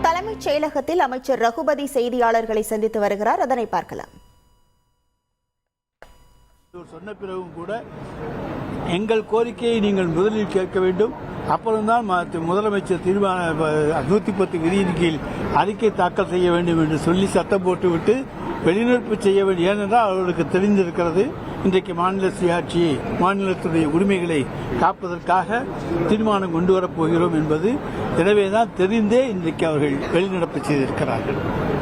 தலைமைச் செயலகத்தில் அமைச்சர் ரகுபதி செய்தியாளர்களை சந்தித்து வருகிறார். அதனை பார்க்கலாம். சொன்ன பிறகும் கூட எங்கள் கோரிக்கையை நீங்கள் முதலில் கேட்க வேண்டும், அப்புறம்தான் முதலமைச்சர் தீர்மான 110 விதியின் கீழ் அறிக்கை தாக்கல் செய்ய வேண்டும் என்று சொல்லி சட்டம் போட்டுவிட்டு வெளிநடப்பு செய்ய வேண்டும். ஏனென்றால் அவர்களுக்கு தெரிந்திருக்கிறது, இன்றைக்கு மாநில சுயாட்சி மாநிலத்துடைய உரிமைகளை காப்பதற்காக தீர்மானம் கொண்டு வரப்போகிறோம் என்பது. எனவேதான் தெரிந்தே இன்றைக்கு அவர்கள் வெளிநடப்பு செய்திருக்கிறார்கள்.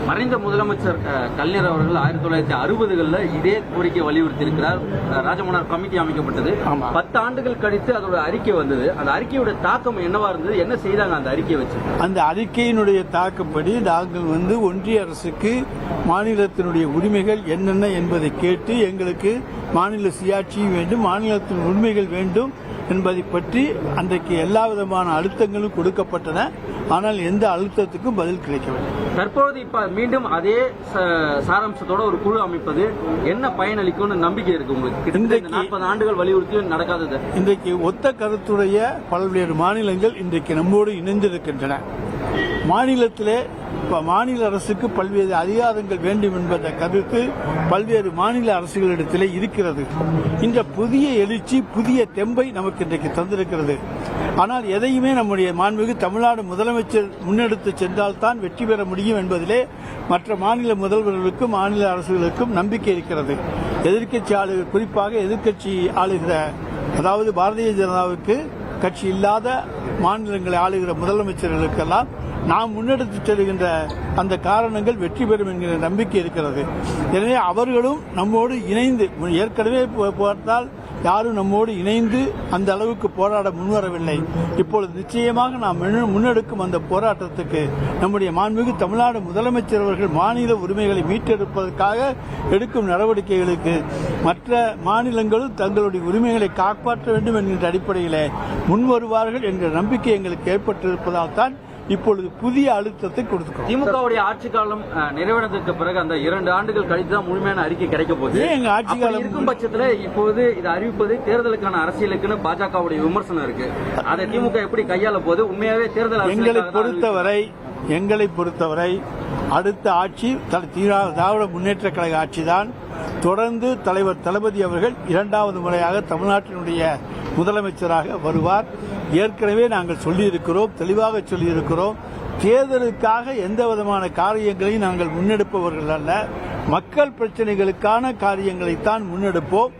மறைந்த முதலமைச்சர் கலைஞர் அவர்கள் 1960களில் இதே கோரிக்கை வலியுறுத்தி இருக்கிறார். ராஜமன்னார் கமிட்டி அமைக்கப்பட்டது. 10 ஆண்டுகள் கழித்து அதோட அறிக்கை வந்தது. அந்த அறிக்கையோட தாக்கம் என்னவா இருந்தது? என்ன செய்தாங்க அந்த அறிக்கையை வச்சு? அந்த அறிக்கையினுடைய தாக்கப்படி நாங்கள் ஒன்றிய அரசுக்கு மாநிலத்தினுடைய உரிமைகள் என்னென்ன என்பதை கேட்டு எங்களுக்கு மாநில சுயாட்சி வேண்டும், மாநிலத்தின் உரிமைகள் வேண்டும் என்பதை பற்றி அன்றைக்கு எல்லா விதமான அழுத்தங்களும் கொடுக்கப்பட்டன. ஆனால் எந்த அழுத்தத்துக்கும் பதில் கிடைக்கவில்லை. தற்போது இப்ப மீண்டும் அதே சாராம்சத்தோட ஒரு குழு அமைப்பது என்ன பயனளிக்கும் நம்பிக்கை இருக்கு உங்களுக்கு? 40 ஆண்டுகள் வலியுறுத்தி நடக்காதது. இன்றைக்கு ஒத்த கருத்துடைய பல்வேறு மாநிலங்கள் இன்றைக்கு நம்மோடு இணைந்திருக்கின்றன. மாநிலத்திலே மாநில அரசுக்கு பல்வேறு அதிகாரங்கள் வேண்டும் என்பத கருத்து பல்வேறு மாநில அரசுகளிடத்திலே இருக்கிறது. இந்த புதிய எழுச்சி, புதிய தெம்பை நமக்கு இன்றைக்கு தந்திருக்கிறது. ஆனால் எதையுமே நம்முடைய மாண்புமிகு தமிழ்நாடு முதலமைச்சர் முன்னெடுத்து சென்றால்தான் வெற்றி பெற முடியும் என்பதிலே மற்ற மாநில முதல்வர்களுக்கும் மாநில அரசுகளுக்கும் நம்பிக்கை இருக்கிறது. எதிர்க்கட்சி ஆளுகிற, குறிப்பாக எதிர்க்கட்சி ஆளுகிற, அதாவது பாரதிய ஜனதாவுக்கு கட்சி இல்லாத மாநிலங்களை ஆளுகிற முதலமைச்சர்களுக்கெல்லாம் நாம் முன்னெடுத்து செல்கின்ற அந்த காரணங்கள் வெற்றி பெறும் என்கிற நம்பிக்கை இருக்கிறது. எனவே அவர்களும் நம்மோடு இணைந்து, ஏற்கனவே பார்த்தால் யாரும் நம்மோடு இணைந்து அந்த அளவுக்கு போராட முன்வரவில்லை. இப்பொழுது நிச்சயமாக நாம் முன்னெடுக்கும் அந்த போராட்டத்துக்கு நம்முடைய மாண்புமிகு தமிழ்நாடு முதலமைச்சர் அவர்கள் மாநில உரிமைகளை மீட்டெடுப்பதற்காக எடுக்கும் நடவடிக்கைகளுக்கு மற்ற மாநிலங்களும் தங்களுடைய உரிமைகளை காப்பாற்ற வேண்டும் என்கின்ற அடிப்படையில் முன்வருவார்கள் என்ற நம்பிக்கை எங்களுக்கு ஏற்பட்டிருப்பதால் தான் இப்பொழுது புதிய அழுத்தத்தை கொடுத்துக்கிறோம். திமுகவுடைய ஆட்சி காலம் நிறைவடைந்ததற்கு பிறகு அந்த 2 ஆண்டுகள் கழித்து தான் முழுமையான அறிக்கை கிடைக்க போகுது. எங்க ஆட்சி காலம் இருக்கும் பட்சத்தில் இப்போது இதை அறிவிப்பது தேர்தலுக்கான அரசியலுக்குன்னு பாஜகவுடைய விமர்சனம் இருக்கு. அதை திமுக எப்படி கையாள போது? உண்மையாவே தேர்தல் எங்களை பொறுத்தவரை அடுத்த ஆட்சி திராவிட முன்னேற்ற கழக ஆட்சிதான். தொடர்ந்து தலைவர் தளபதி அவர்கள் 2வது முறையாக தமிழ்நாட்டினுடைய முதலமைச்சராக வருவார். ஏற்கனவே நாங்கள் சொல்லியிருக்கிறோம், தெளிவாக சொல்லியிருக்கிறோம். தேர்தலுக்காக எந்த விதமான காரியங்களையும் நாங்கள் முன்னெடுப்பவர்கள் அல்ல. மக்கள் பிரச்சனைகளுக்கான காரியங்களைத்தான் முன்னெடுப்போம்.